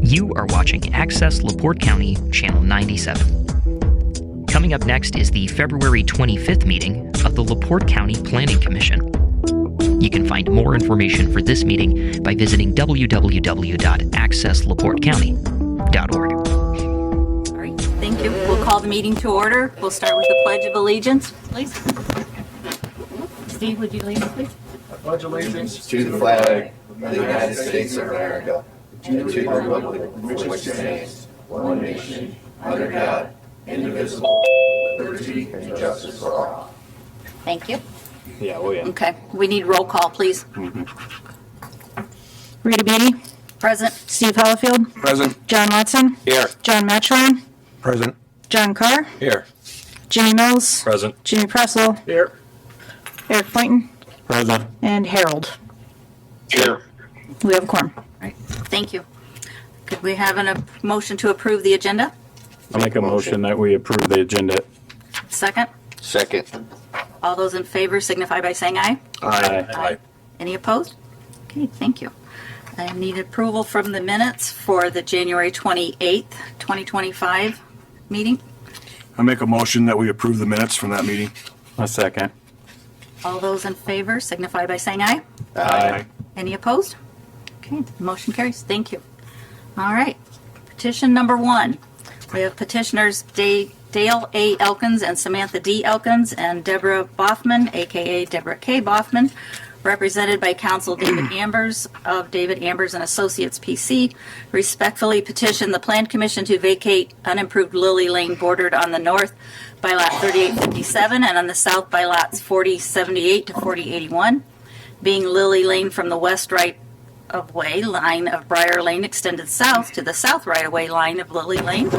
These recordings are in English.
You are watching Access LaPorte County, Channel 97. Coming up next is the February 25th meeting of the LaPorte County Planning Commission. You can find more information for this meeting by visiting www.accesslaportecounty.org. All right, thank you. We'll call the meeting to order. We'll start with the Pledge of Allegiance, please. Steve, would you lead us, please? I pledge allegiance to the flag of the United States of America, and to the republic for which it stands, one nation, under God, indivisible, with liberty and justice for all. Thank you. Yeah, oh yeah. Okay, we need roll call, please. Rita Beatty. Present. Steve Hollifield. Present. John Watson. Here. John Matron. Present. John Carr. Here. Jimmy Mills. Present. Jimmy Pressel. Here. Eric Poynton. Present. And Harold. Here. We have a quorum. All right, thank you. Could we have a motion to approve the agenda? I'll make a motion that we approve the agenda. Second. Second. All those in favor signify by saying aye. Aye. Any opposed? Okay, thank you. I need approval from the minutes for the January 28th, 2025 meeting. I make a motion that we approve the minutes from that meeting. A second. All those in favor signify by saying aye. Aye. Any opposed? Okay, motion carries. Thank you. All right. Petition number 1. We have petitioners Dale A. Elkins and Samantha D. Elkins and Deborah Boffman, a.k.a. Deborah K. Boffman, represented by counsel David Ambers of David Ambers and Associates, P.C., respectfully petition the Plan Commission to vacate unimproved Lily Lane bordered on the north by lot 3857 and on the south by lots 4078 to 4081, being Lily Lane from the west right-of-way line of Briar Lane extended south to the south right-of-way line of Lily Lane,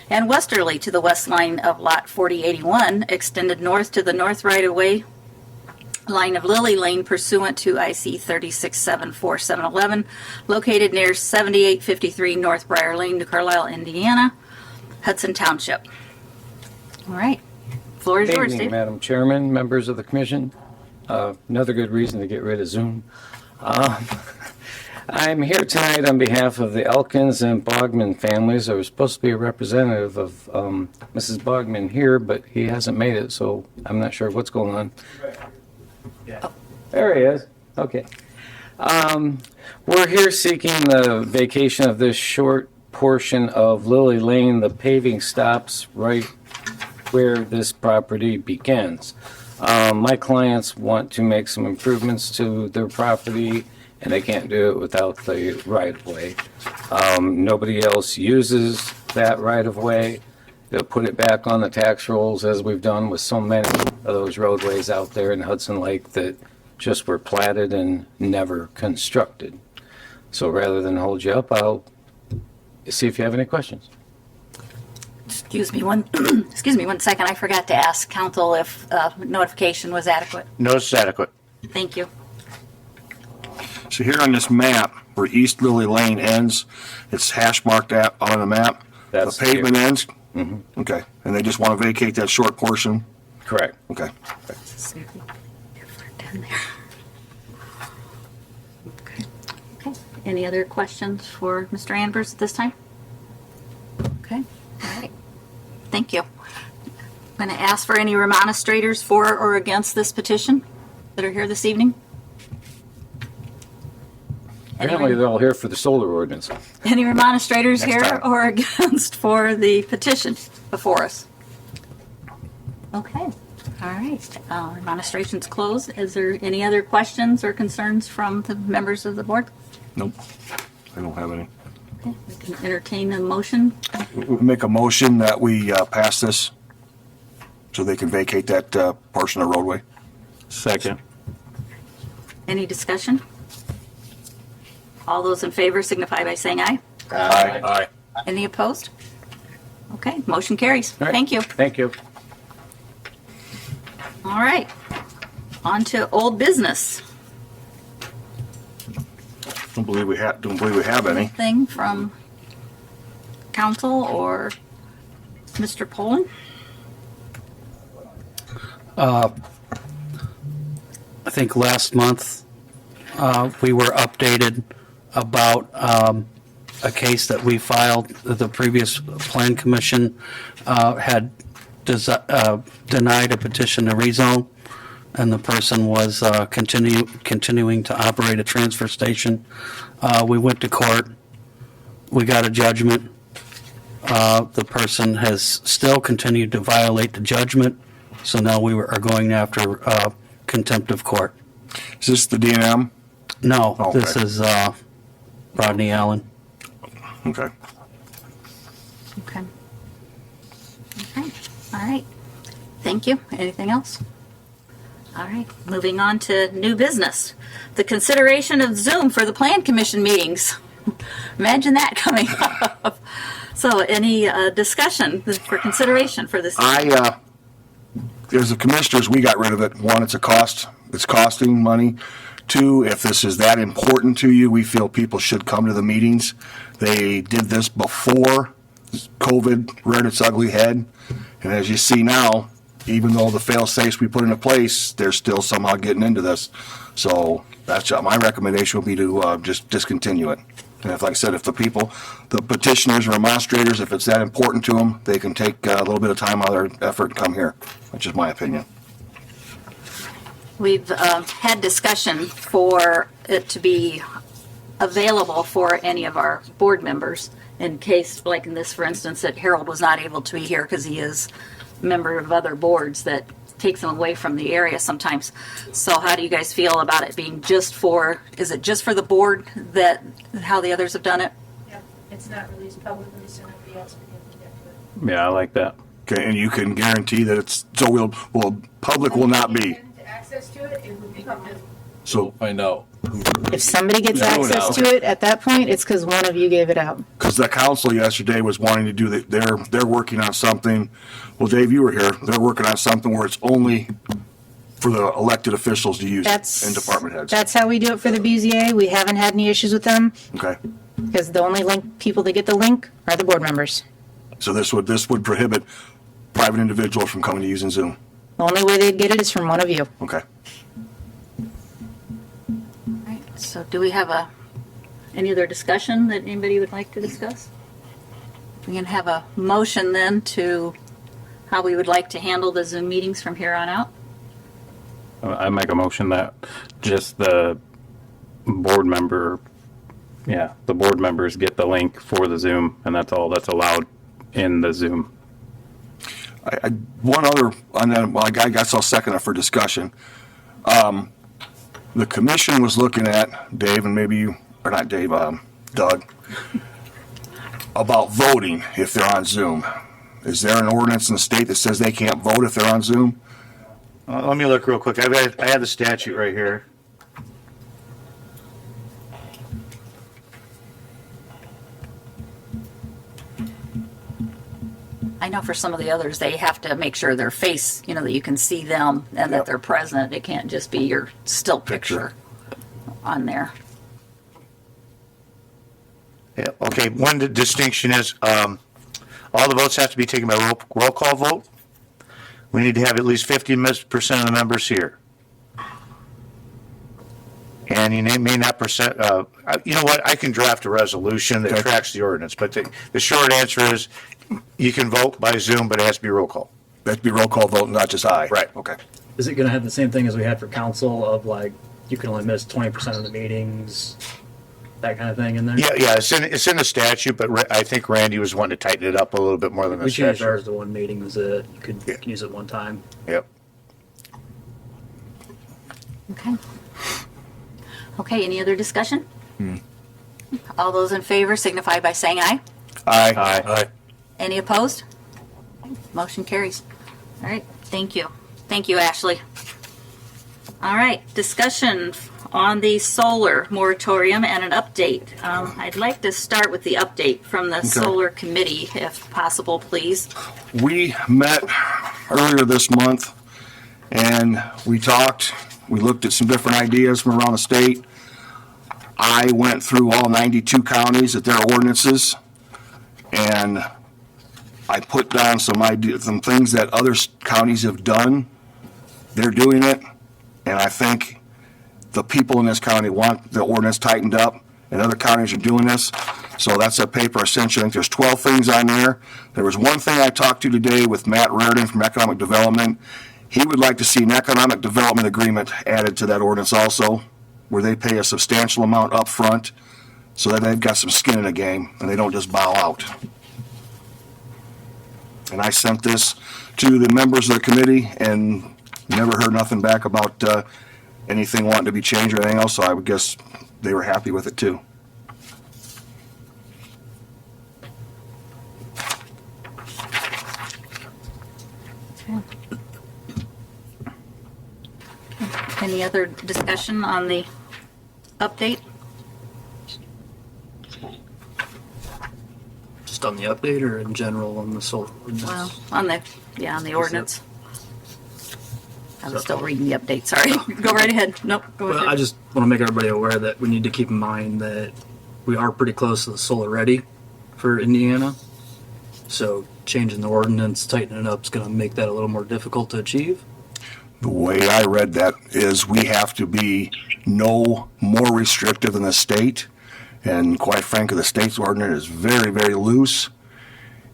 and westerly to the west line of lot 4081 extended north to the north right-of-way line of Lily Lane pursuant to IC 3674711, located near 7853 North Briar Lane, New Carlisle, Indiana, Hudson Township. All right. Floor is Good yours, evening, Steve. Madam Chairman, members of the commission. Another good reason to get rid of Zoom. I'm here tonight on behalf of the Elkins and Bogman families. There was supposed to be a representative of Mrs. Bogman here, but he hasn't made it, so I'm not sure what's going on. There he is. Okay. We're here seeking the vacation of this short portion of Lily Lane. The paving stops right where this property begins. My clients want to make some improvements to their property, and they can't do it without the right-of-way. Nobody else uses that right-of-way. They'll put it back on the tax rolls, as we've done with so many of those roadways out there in Hudson Lake that just were platted and never constructed. So rather than hold you up, I'll see if you have any questions. Excuse me one second. I forgot to ask counsel if notification was adequate. Notice is adequate. Thank you. So here on this map, where East Lily Lane ends, it's hash marked out on the map. That's the pavement here. ends? Mm-hmm. Okay. And they just want to vacate that short portion? Correct. Okay. Different in there. Okay. Any other questions for Mr. Ambers at this time? Okay. All right. Thank you. I'm going to ask for any remonstrators for or against this petition that are here this evening. Apparently they're all here for the solar ordinance. Any remonstrators Next here time. or against for the petition before us? Okay. All right. Remonstrations closed. Is there any other questions or concerns from the members of the board? Nope. I don't have any. Okay. We can entertain a motion. We make a motion that we pass this so they can vacate that portion of roadway. Second. Any discussion? All those in favor signify by saying aye. Aye. Any opposed? Okay, motion carries. All right. Thank you. Thank you. All right. On to old business. Don't believe we have any. Anything from council or Mr. Poland? I think last month we were updated about a case that we filed. The previous plan commission had denied a petition to rezone, and the person was continuing to operate a transfer station. We went to court. We got a judgment. The person has still continued to violate the judgment, so now we are going after contempt of court. Is this the D&M? No, Okay. this is Rodney Allen. Okay. Okay. Okay, all right. Thank you. Anything else? All right, moving on to new business. The consideration of Zoom for the Plan Commission meetings. Imagine that coming up. So any discussion for consideration for this? As the commissioners, we got rid of it. One, it's a cost. It's costing money. Two, if this is that important to you, we feel people should come to the meetings. They did this before COVID reared its ugly head. And as you see now, even though the fail-safes we put into place, they're still somehow getting into this. So that's my recommendation would be to just discontinue it. And if, like I said, if the people, the petitioners or demonstrators, if it's that important to them, they can take a little bit of time out of their effort and come here. That's just my opinion. We've had discussion for it to be available for any of our board members in case, like in this, for instance, that Harold was not able to be here because he is a member of other boards that takes him away from the area sometimes. So how do you guys feel about it being just for, is it just for the board that, how the others have done it? Yeah, it's not released publicly, so nobody else can get to it. Yeah, I like that. Okay, and you can guarantee that it's, so public will not be. Access to it, it would be public. So, I know. If somebody gets No, access no. to it at that point, it's because one of you gave it out. because the council yesterday was wanting to do that, they're working on something. Well, Dave, you were here. They're working on something where it's only for the elected officials to use and department heads. That's how we do it for the BZA. We haven't had any issues with them Okay, because the only people that get the link are the board members. so this would prohibit private individuals from coming to using Zoom. The only way they'd get it is from one of you. Okay. Right. So do we have any other discussion that anybody would like to discuss? We can have a motion then to how we would like to handle the Zoom meetings from here on out. I make a motion that just the board member, the board members get the link for the Zoom, and that's all that's allowed in the Zoom. One other, and then, well, I guess I'll second it for discussion. The commission was looking at, Dave, and maybe you, or not Dave, Doug, about voting if they're on Zoom. Is there an ordinance in the state that says they can't vote if they're on Zoom? Let me look real quick. I have the statute right here. I know for some of the others, they have to make sure their face, that you can see them and that they're present. It can't just be your still picture on there. Yeah, okay, one distinction is all the votes have to be taken by roll call vote. We need to have at least 50% of the members here. And you may not percent, you know what, I can draft a resolution that tracks the ordinance, but the short answer is you can vote by Zoom, but it has to be roll call. It has to be roll call vote, not just aye. Right. Okay. Is it going to have the same thing as we had for council of like you can only miss 20% of the meetings, that kind of thing in there? Yeah, it's in the statute, but I think Randy was wanting to tighten it up a little bit more than the We changed statute. ours to one meeting. Was it you can use it one time? Yep. Okay. Okay, any other discussion? All those in favor signify by saying aye. Aye. Aye. Any opposed? Motion carries. All right, thank you. Thank you, Ashley. All right, discussion on the solar moratorium and an update. I'd like to start with the update from the solar committee, if possible, please. We met earlier this month and we talked. We looked at some different ideas from around the state. I went through all 92 counties at their ordinances and I put down some ideas, some things that other counties have done. They're doing it, and I think the people in this county want the ordinance tightened up, and other counties are doing this. So that's a paper essentially. I think there's 12 things on there. There was one thing I talked to today with Matt Reardon from Economic Development. He would like to see an economic development agreement added to that ordinance also, where they pay a substantial amount up front so that they've got some skin in the game and they don't just bow out. And I sent this to the members of the committee and never heard nothing back about anything wanting to be changed or anything else, so I would guess they were happy with it too. Any other discussion on the update? Just on the update or in general on the solar ordinance? Well, on the ordinance. I was still reading the update, sorry. Go right ahead. Nope, go Well, ahead. I just want to make everybody aware that we need to keep in mind that we are pretty close to the solar ready for Indiana. So changing the ordinance, tightening it up is going to make that a little more difficult to achieve. The way I read that is we have to be no more restrictive than the state. And quite frankly, the state's ordinance is very, very loose.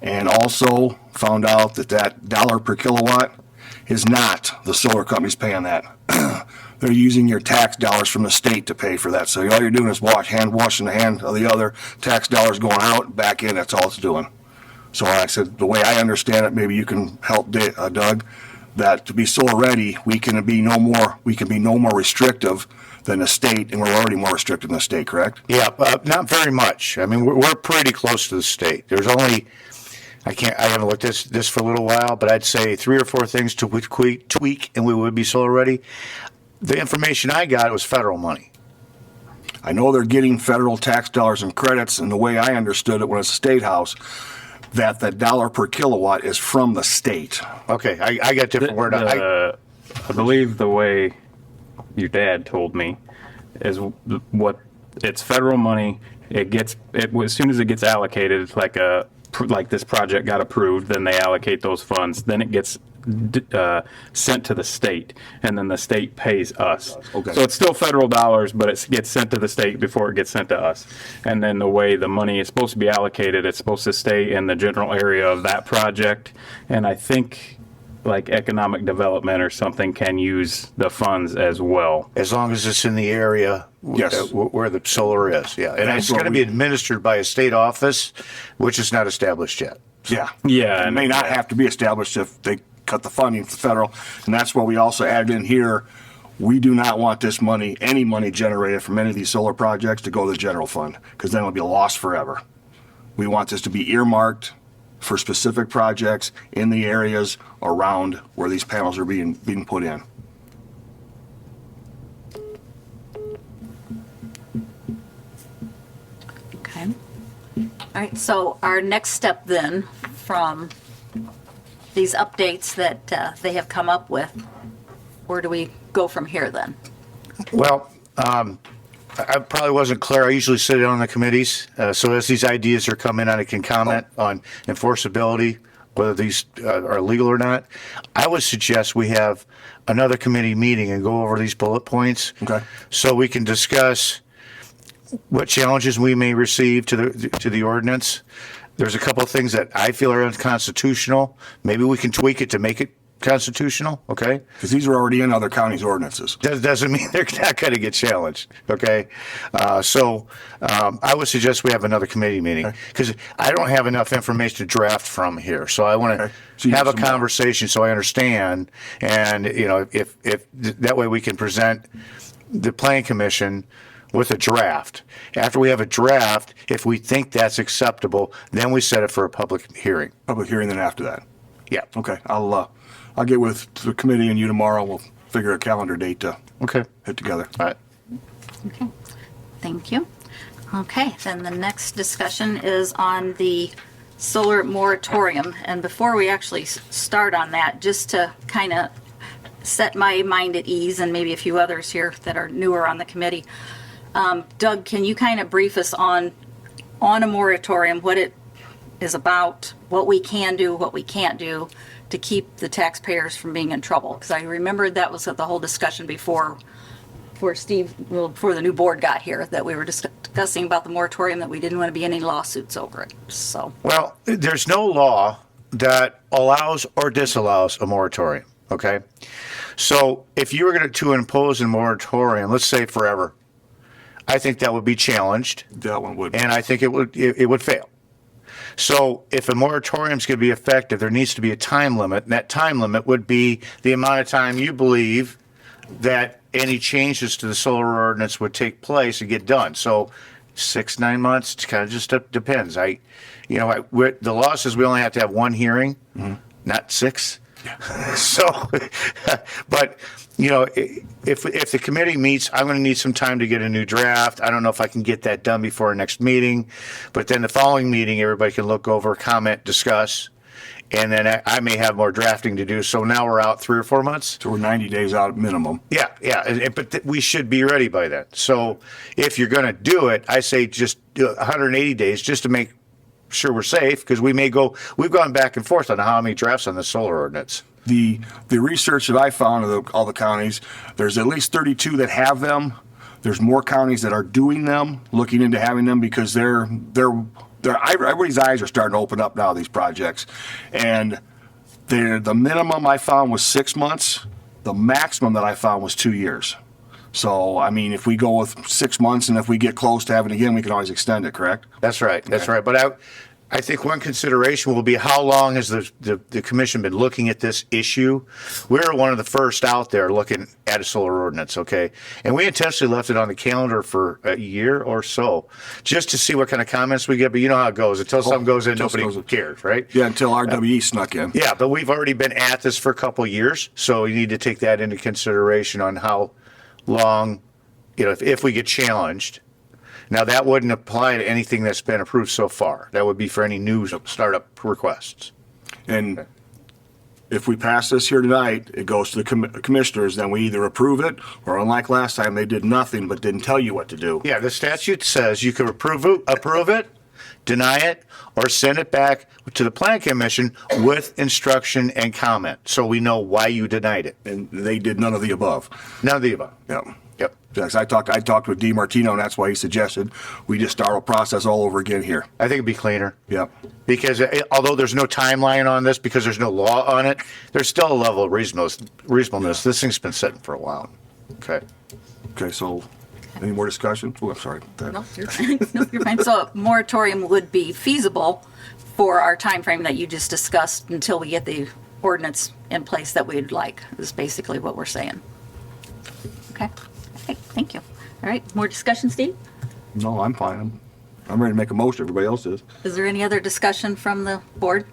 And also found out that that dollar per kilowatt is not the solar companies paying that. They're using your tax dollars from the state to pay for that. So all you're doing is hand washing the hand of the other, tax dollars going out, back in, that's all it's doing. So like I said, the way I understand it, maybe you can help Doug, that to be solar ready, we can be no more restrictive than the state, and we're already more restrictive than the state, correct? Yeah, not very much. I mean, we're pretty close to the state. There's only, I haven't looked at this for a little while, but I'd say 3 or 4 things to tweak and we would be solar ready. The information I got was federal money. I know they're getting federal tax dollars and credits, and the way I understood it when it's a state house, that the dollar per kilowatt is from the state. Okay, I got different word. I believe the way your dad told me is what it's federal money. It gets as soon as it gets allocated, it's like this project got approved, then they allocate those funds, then it gets sent to the state, and then the state pays us. Okay. So it's still federal dollars, but it gets sent to the state before it gets sent to us. And then the way the money is supposed to be allocated, it's supposed to stay in the general area of that project. And I think like economic development or something can use the funds as well. As long as it's in the area Yes. where the solar is, yeah. And it's going to be administered by a state office, which is not established yet. Yeah. Yeah, It may not have to be established if they cut the funding for federal, and that's what we also added in here. We do not want this money, any money generated from any of these solar projects to go to the general fund, because then it'll be lost forever. We want this to be earmarked for specific projects in the areas around where these panels are being put in. Okay. All right, so our next step then from these updates that they have come up with, where do we go from here then? Well, I probably wasn't clear. I usually sit in on the committees, so as these ideas are coming out, I can comment on enforceability, whether these are legal or not. I would suggest we have another committee meeting and go over these bullet points. Okay. So we can discuss what challenges we may receive to the ordinance. There's a couple of things that I feel are unconstitutional. Maybe we can tweak it to make it constitutional, okay? Because these are already in other counties' ordinances. Doesn't mean they're not going to get challenged, okay? So I would suggest we have another committee meeting, because I don't have enough information to draft from here. So I want to Okay. So you have a need some more. conversation so I understand, and, you know, if that way we can present the planning commission with a draft. After we have a draft, if we think that's acceptable, then we set it for a public hearing. Public hearing then after that. Yeah. Okay, I'll get with the committee and you tomorrow. We'll figure a calendar date to Okay. hit together. All right. Okay, thank you. Okay, then the next discussion is on the solar moratorium. And before we actually start on that, just to kind of set my mind at ease, and maybe a few others here that are newer on the committee, Doug, can you kind of brief us on a moratorium, what it is about, what we can do, what we can't do to keep the taxpayers from being in trouble? Because I remembered that was the whole discussion before before Steve, well, before the new board got here, that we were discussing about the moratorium, that we didn't want to be any lawsuits over it, so. Well, there's no law that allows or disallows a moratorium, okay? So if you were going to impose a moratorium, let's say forever, I think that would be challenged. That one would. And I think it would fail. So if a moratorium is going to be effective, there needs to be a time limit, and that time limit would be the amount of time you believe that any changes to the solar ordinance would take place and get done. So 6-9 months, it kind of just depends. The law says we only have to have one hearing, not 6. So, but if the committee meets, I'm going to need some time to get a new draft. I don't know if I can get that done before our next meeting, but then the following meeting, everybody can look over, comment, discuss, and then I may have more drafting to do. So now we're out 3 or 4 months. So we're 90 days out minimum. Yeah, but we should be ready by then. So if you're going to do it, I say just do 180 days just to make sure we're safe, because we've gone back and forth on how many drafts on the solar ordinance. The research that I found of all the counties, there's at least 32 that have them. There's more counties that are doing them, looking into having them, because everybody's eyes are starting to open up now, these projects. And the minimum I found was 6 months. The maximum that I found was 2 years. So, I mean, if we go with 6 months, and if we get close to having it again, we can always extend it, correct? That's right. That's right. But I think one consideration will be, how long has the commission been looking at this issue? We're one of the first out there looking at a solar ordinance, okay? And we intentionally left it on the calendar for a year or so, just to see what kind of comments we get. But you know how it goes. Until something goes in, nobody cares, right? Yeah, until RWE snuck in. Yeah, but we've already been at this for a couple of years, so you need to take that into consideration on how long, if we get challenged. Now, that wouldn't apply to anything that's been approved so far. That would be for any new startup requests. And if we pass this here tonight, it goes to the commissioners, then we either approve it, or unlike last time, they did nothing but didn't tell you what to do. Yeah, the statute says you can approve it, deny it, or send it back to the Plan Commission with instruction and comment, so we know why you denied it. And they did none of the above. None of the above. Yep. Yep. Because I talked with DiMartino, and that's why he suggested we just start a process all over again here. I think it'd be cleaner. Yep. Because although there's no timeline on this, because there's no law on it, there's still a level of reasonableness. This thing's been sitting for a while. Okay. Okay, so any more discussion? Oh, I'm sorry. No, you're fine. No, you're fine. So a moratorium would be feasible for our time frame that you just discussed until we get the ordinance in place that we'd like, is basically what we're saying. Okay. Okay, thank you. All right, more discussion, Steve? No, I'm fine. I'm ready to make a motion. Everybody else is. Is there any other discussion from the board?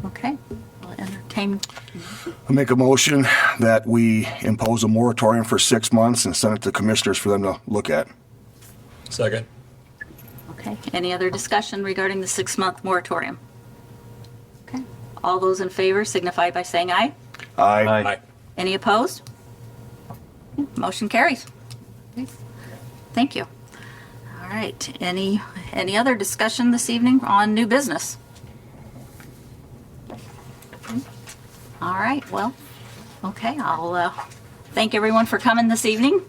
Okay, I'll entertain. I make a motion that we impose a moratorium for 6 months and send it to commissioners for them to look at. Second. Okay, any other discussion regarding the 6-month moratorium? Okay, all those in favor signify by saying aye. Aye. Any opposed? Motion carries. Thank you. All right, any other discussion this evening on new business? All right, well, okay, I'll thank everyone for coming this evening.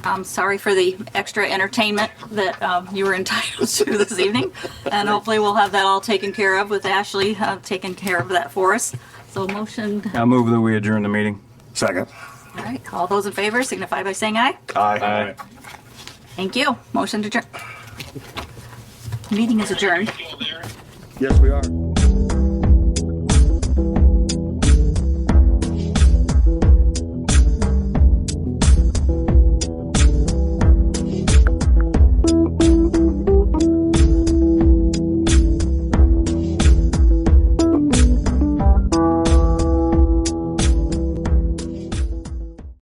I'm sorry for the extra entertainment that you were entitled to this evening, and hopefully we'll have that all taken care of with Ashley taking care of that for us. So motion. I'll move that we adjourn the meeting. Second. All right, all those in favor signify by saying aye. Aye. Thank you. Motion to adjourn. Meeting is adjourned. Yes, we are.